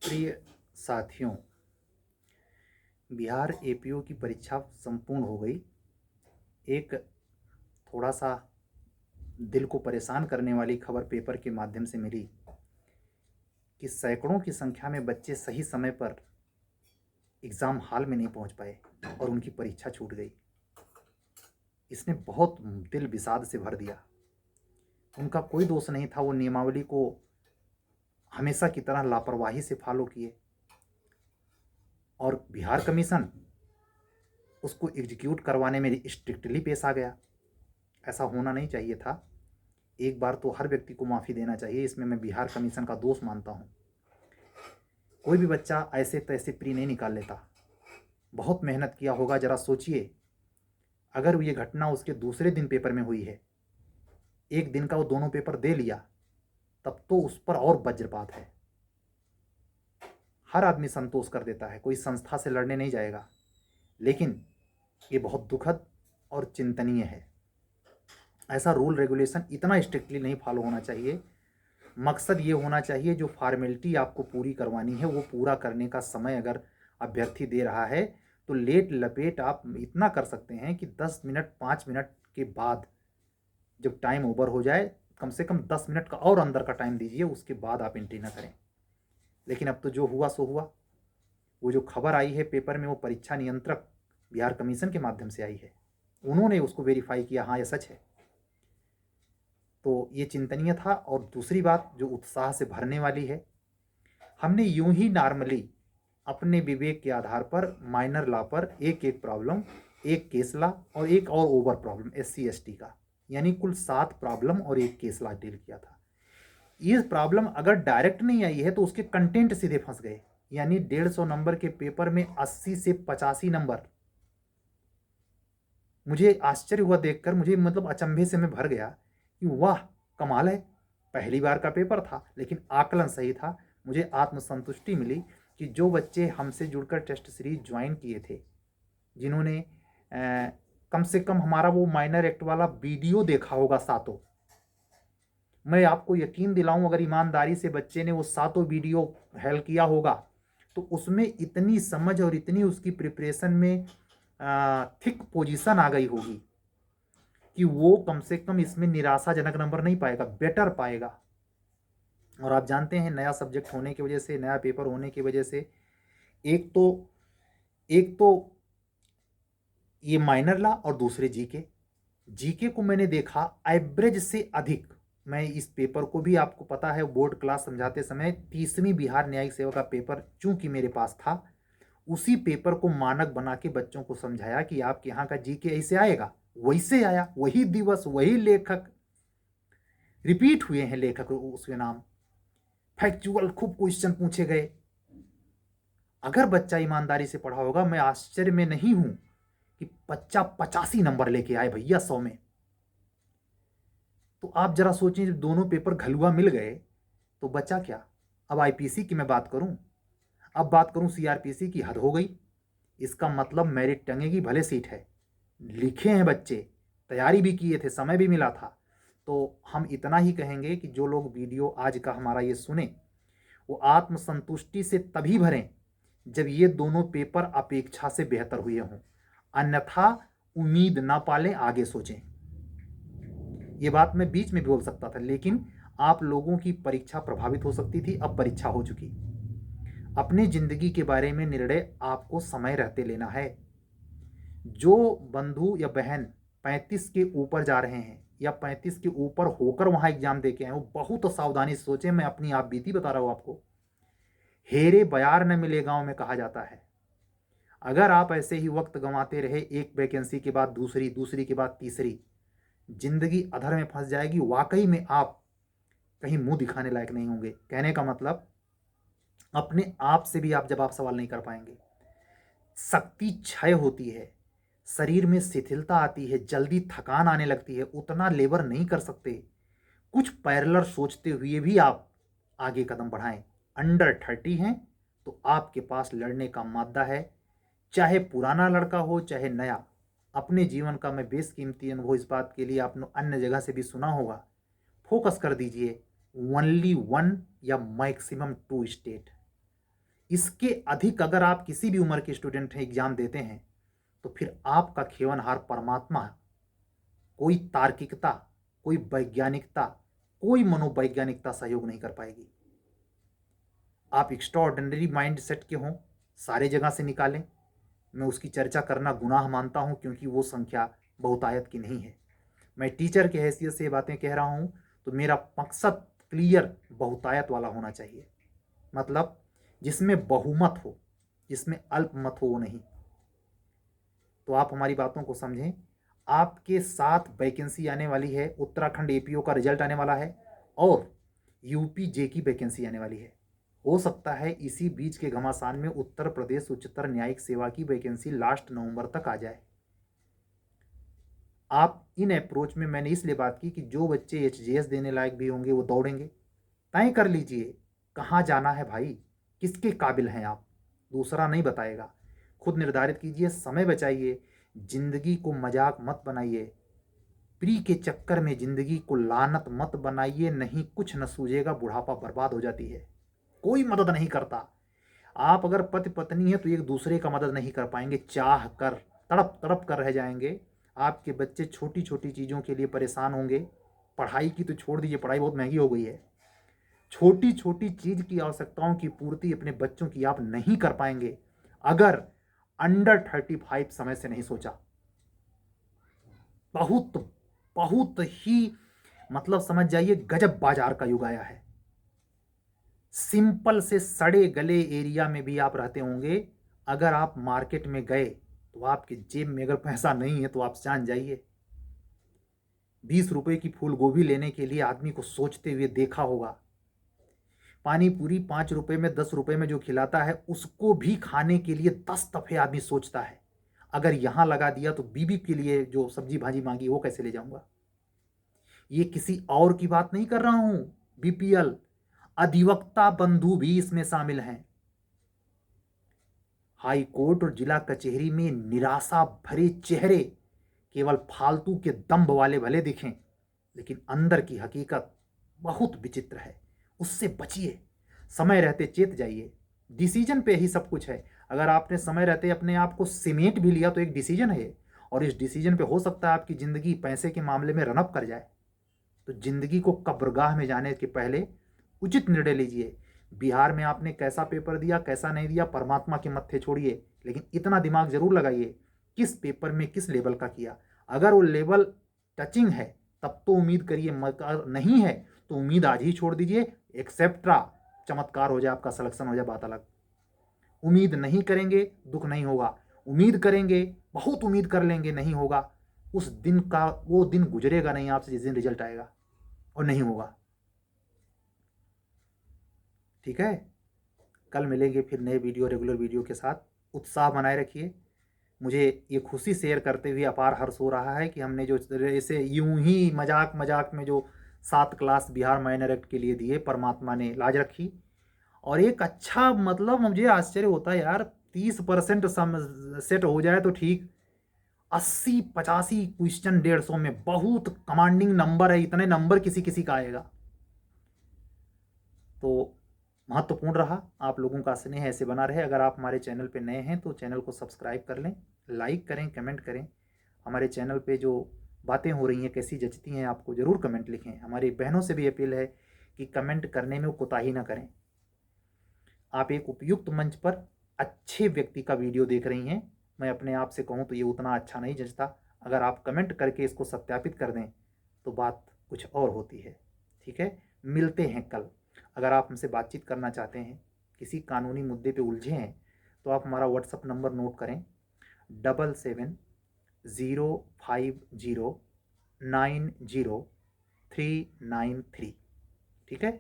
प्रिय साथियों, बिहार एपीओ की परीक्षा संपूर्ण हो गई। एक थोड़ा सा दिल को परेशान करने वाली खबर पेपर के माध्यम से मिली कि सैकड़ों की संख्या में बच्चे सही समय पर एग्ज़ाम हॉल में नहीं पहुंच पाए और उनकी परीक्षा छूट गई। इसने बहुत दिल विषाद से भर दिया। उनका कोई दोष नहीं था, वो नियमावली को हमेशा की तरह लापरवाही से फॉलो किए और बिहार कमीशन उसको एग्जीक्यूट करवाने में स्ट्रिक्टली पेश आ गया। ऐसा होना नहीं चाहिए था। एक बार तो हर व्यक्ति को माफ़ी देना चाहिए, इसमें मैं बिहार कमीशन का दोष मानता हूँ। कोई भी बच्चा ऐसे तैसे प्री नहीं निकाल लेता, बहुत मेहनत किया होगा। ज़रा सोचिए, अगर ये घटना उसके दूसरे दिन पेपर में हुई है, एक दिन का वो दोनों पेपर दे लिया, तब तो उस पर और वज्रपात है। हर आदमी संतोष कर देता है, कोई संस्था से लड़ने नहीं जाएगा, लेकिन ये बहुत दुखद और चिंतनीय है। ऐसा रूल रेगुलेशन इतना स्ट्रिक्टली नहीं फॉलो होना चाहिए। मकसद ये होना चाहिए, जो फॉर्मेलिटी आपको पूरी करवानी है वो पूरा करने का समय अगर अभ्यर्थी दे रहा है तो लेट लपेट आप इतना कर सकते हैं कि 10 मिनट 5 मिनट के बाद जब टाइम ओवर हो जाए, कम से कम 10 मिनट का और अंदर का टाइम दीजिए, उसके बाद आप एंट्री ना करें। लेकिन अब तो जो हुआ सो हुआ। वो जो खबर आई है पेपर में, वो परीक्षा नियंत्रक बिहार कमीशन के माध्यम से आई है, उन्होंने उसको वेरीफाई किया, हाँ ये सच है। तो ये चिंतनीय था। और दूसरी बात जो उत्साह से भरने वाली है, हमने यूं ही नॉर्मली अपने विवेक के आधार पर माइनर लॉ पर एक एक प्रॉब्लम, एक केस लॉ और एक और ओवर प्रॉब्लम एससी एसटी का, यानी कुल 7 प्रॉब्लम और एक केस लॉ डील किया था। ये प्रॉब्लम अगर डायरेक्ट नहीं आई है तो उसके कंटेंट सीधे फंस गए, यानी 150 नंबर के पेपर में 80 से 85 नंबर। मुझे आश्चर्य हुआ देखकर, मुझे मतलब अचंभे से मैं भर गया कि वाह कमाल है, पहली बार का पेपर था लेकिन आकलन सही था। मुझे आत्मसंतुष्टि मिली कि जो बच्चे हमसे जुड़कर टेस्ट सीरीज ज्वाइन किए थे, जिन्होंने कम से कम हमारा वो माइनर एक्ट वाला वीडियो देखा होगा सातों, मैं आपको यकीन दिलाऊं अगर ईमानदारी से बच्चे ने वो सातों वीडियो हेल किया होगा तो उसमें इतनी समझ और इतनी उसकी प्रिपरेशन में थिक पोजीशन आ गई होगी कि वो कम से कम इसमें निराशाजनक नंबर नहीं पाएगा, बेटर पाएगा। और आप जानते हैं, नया सब्जेक्ट होने की वजह से, नया पेपर होने की वजह से, एक तो ये माइनर ला और दूसरे जीके। जीके को मैंने देखा एवरेज से अधिक। मैं इस पेपर को भी, आपको पता है, बोर्ड क्लास समझाते समय 30वीं बिहार न्यायिक सेवा का पेपर चूंकि मेरे पास था, उसी पेपर को मानक बना के बच्चों को समझाया कि आपके यहाँ का जीके ऐसे आएगा, वैसे आया, वही दिवस, वही लेखक रिपीट हुए हैं, लेखक उसके नाम, फैक्चुअल खूब क्वेश्चन पूछे गए। अगर बच्चा ईमानदारी से पढ़ा होगा, मैं आश्चर्य में नहीं हूं कि बच्चा 85 नंबर लेके आए भैया 100 में। तो आप जरा सोचें, जब दोनों पेपर घलुआ मिल गए तो बचा क्या। अब आईपीसी की मैं बात करूं, अब बात करूं सीआरपीसी की, हद हो गई। इसका मतलब मेरिट टंगेगी, भले सीट है, लिखे हैं बच्चे, तैयारी भी किए थे, समय भी मिला था। तो हम इतना ही कहेंगे कि जो लोग वीडियो आज का हमारा ये सुने, वो आत्मसंतुष्टि से तभी भरें जब ये दोनों पेपर अपेक्षा से बेहतर हुए हों, अन्यथा उम्मीद ना पालें, आगे सोचें। ये बात मैं बीच में बोल सकता था, लेकिन आप लोगों की परीक्षा प्रभावित हो सकती थी। अब परीक्षा हो चुकी, अपनी जिंदगी के बारे में निर्णय आपको समय रहते लेना है। जो बंधु या बहन 35 के ऊपर जा रहे हैं या 35 के ऊपर होकर वहां एग्जाम दे के आए, वो बहुत सावधानी से सोचें। मैं अपनी आप बीती बता रहा हूं आपको। हेरे बयार न मिले गांव में कहा जाता है। अगर आप ऐसे ही वक्त गंवाते रहे, एक वैकेंसी के बाद दूसरी, दूसरी के बाद तीसरी, जिंदगी अधर में फंस जाएगी। वाकई में आप कहीं मुंह दिखाने लायक नहीं होंगे। कहने का मतलब, अपने आप से भी आप जवाब सवाल नहीं कर पाएंगे। शक्ति क्षय होती है, शरीर में शिथिलता आती है, जल्दी थकान आने लगती है, उतना लेबर नहीं कर सकते। कुछ पैरेलल सोचते हुए भी आप आगे कदम बढ़ाएं। अंडर 30 हैं तो आपके पास लड़ने का मादा है, चाहे पुराना लड़का हो चाहे नया। अपने जीवन का मैं बेशकीमती अनुभव इस बात के लिए आपने अन्य जगह से भी सुना होगा। फोकस कर दीजिए ओनली वन या मैक्सिमम 2 स्टेट। इसके अधिक अगर आप किसी भी उम्र के स्टूडेंट हैं एग्जाम देते हैं तो फिर आपका खेवनहार परमात्मा कोई तार्किकता, कोई वैज्ञानिकता, कोई मनोवैज्ञानिकता सहयोग नहीं कर पाएगी। आप एक्स्ट्राऑर्डिनरी माइंड सेट के हों, सारे जगह से निकालें, मैं उसकी चर्चा करना गुनाह मानता हूं क्योंकि वो संख्या बहुतायत की नहीं है। मैं टीचर की हैसियत से ये बातें कह रहा हूं तो मेरा मकसद क्लियर बहुतायत वाला होना चाहिए, मतलब जिसमें बहुमत हो, जिसमें अल्पमत हो वो नहीं। तो आप हमारी बातों को समझें। आपके साथ वैकेंसी आने वाली है, उत्तराखंड एपीओ का रिजल्ट आने वाला है और यूपी जे की वैकेंसी आने वाली है। हो सकता है इसी बीच के घमासान में उत्तर प्रदेश उच्चतर न्यायिक सेवा की वैकेंसी लास्ट नवंबर तक आ जाए। आप इन अप्रोच में मैंने इसलिए बात की कि जो बच्चे एचजीएस देने लायक भी होंगे वो दौड़ेंगे। तय कर लीजिए कहाँ जाना है भाई, किसके काबिल हैं आप, दूसरा नहीं बताएगा। खुद निर्धारित कीजिए, समय बचाइए, जिंदगी को मजाक मत बनाइए, प्री के चक्कर में जिंदगी को लानत मत बनाइए, नहीं कुछ न सूझेगा, बुढ़ापा बर्बाद हो जाती है, कोई मदद नहीं करता। आप अगर पति पत्नी है तो एक दूसरे का मदद नहीं कर पाएंगे, चाह कर तड़प तड़प कर रह जाएंगे। आपके बच्चे छोटी छोटी चीज़ों के लिए परेशान होंगे। पढ़ाई की तो छोड़ दीजिए, पढ़ाई बहुत महंगी हो गई है। छोटी छोटी चीज़ की आवश्यकताओं की पूर्ति अपने बच्चों की आप नहीं कर पाएंगे अगर अंडर 35 समय से नहीं सोचा। बहुत बहुत ही मतलब समझ जाइए गजब बाजार का युग आया है। सिंपल से सड़े गले एरिया में भी आप रहते होंगे, अगर आप मार्केट में गए तो आपके जेब में अगर पैसा नहीं है तो आप जान जाइए। 20 रुपए की फूल गोभी लेने के लिए आदमी को सोचते हुए देखा होगा। पानी पूरी 5 रुपए में 10 रुपए में जो खिलाता है उसको भी खाने के लिए 10 दफे आदमी सोचता है। अगर यहां लगा दिया तो बीबी के लिए जो सब्जी भाजी मांगी वो कैसे ले जाऊंगा। ये किसी और की बात नहीं कर रहा हूं, बीपीएल अधिवक्ता बंधु भी इसमें शामिल हैं। हाई कोर्ट और जिला कचहरी में निराशा भरे चेहरे केवल फालतू के दंभ वाले भले दिखें, लेकिन अंदर की हकीकत बहुत विचित्र है। उससे बचिए, समय रहते चेत जाइए। डिसीजन पे ही सब कुछ है। अगर आपने समय रहते अपने आप को सीमेंट भी लिया तो एक डिसीजन है, और इस डिसीजन पे हो सकता है आपकी जिंदगी पैसे के मामले में रनअप कर जाए। तो जिंदगी को कब्रगाह में जाने के पहले उचित निर्णय लीजिए। बिहार में आपने कैसा पेपर दिया कैसा नहीं दिया परमात्मा के मत्थे छोड़िए, लेकिन इतना दिमाग जरूर लगाइए किस पेपर में किस लेवल का किया। अगर वो लेवल टचिंग है तब तो उम्मीद करिए, मगर नहीं है तो उम्मीद आज ही छोड़ दीजिए। एक्सेप्ट्रा चमत्कार हो जाए, आपका सिलेक्शन हो जाए, बात अलग। उम्मीद नहीं करेंगे दुख नहीं होगा, उम्मीद करेंगे बहुत उम्मीद कर लेंगे नहीं होगा। उस दिन का वो दिन गुजरेगा नहीं आपसे जिस दिन रिजल्ट आएगा, और नहीं होगा। ठीक है, कल मिलेंगे फिर नए वीडियो रेगुलर वीडियो के साथ। उत्साह बनाए रखिए। मुझे ये खुशी शेयर करते हुए अपार हर्ष हो रहा है कि हमने जो ऐसे यूं ही मजाक मजाक में जो 7 क्लास बिहार माइनर एक्ट के लिए दिए, परमात्मा ने लाज रखी। और एक अच्छा मतलब मुझे आश्चर्य होता है यार, 30% सेट हो जाए तो ठीक, 80-85 क्वेश्चन 150 में बहुत कमांडिंग नंबर है। इतने नंबर किसी किसी का आएगा तो महत्वपूर्ण रहा। आप लोगों का स्नेह ऐसे बना रहे। अगर आप हमारे चैनल पे नए हैं तो चैनल को सब्सक्राइब कर लें, लाइक करें, कमेंट करें। हमारे चैनल पे जो बातें हो रही हैं कैसी जचती हैं आपको ज़रूर कमेंट लिखें। हमारी बहनों से भी अपील है कि कमेंट करने में वो कोताही ना करें। आप एक उपयुक्त मंच पर अच्छे व्यक्ति का वीडियो देख रही हैं, मैं अपने आप से कहूँ तो ये उतना अच्छा नहीं जचता। अगर आप कमेंट करके इसको सत्यापित कर दें तो बात कुछ और होती है। ठीक है, मिलते हैं कल। अगर आप हमसे बातचीत करना चाहते हैं, किसी कानूनी मुद्दे पे उलझे हैं, तो आप हमारा व्हाट्सअप नंबर नोट करें 7705090393। ठीक है,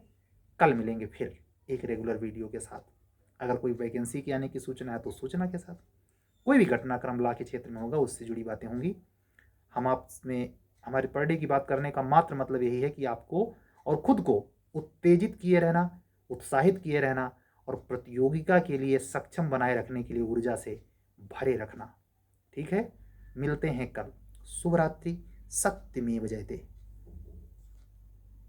कल मिलेंगे फिर एक रेगुलर वीडियो के साथ। अगर कोई वैकेंसी के आने की सूचना है तो सूचना के साथ, कोई भी घटनाक्रम ला के क्षेत्र में होगा उससे जुड़ी बातें होंगी। हम आप में हमारे पर डे की बात करने का मात्र मतलब यही है कि आपको और खुद को उत्तेजित किए रहना, उत्साहित किए रहना और प्रतियोगिता के लिए सक्षम बनाए रखने के लिए ऊर्जा से भरे रखना। ठीक है, मिलते हैं कल। शुभ रात्रि। सत्यमेव जयते।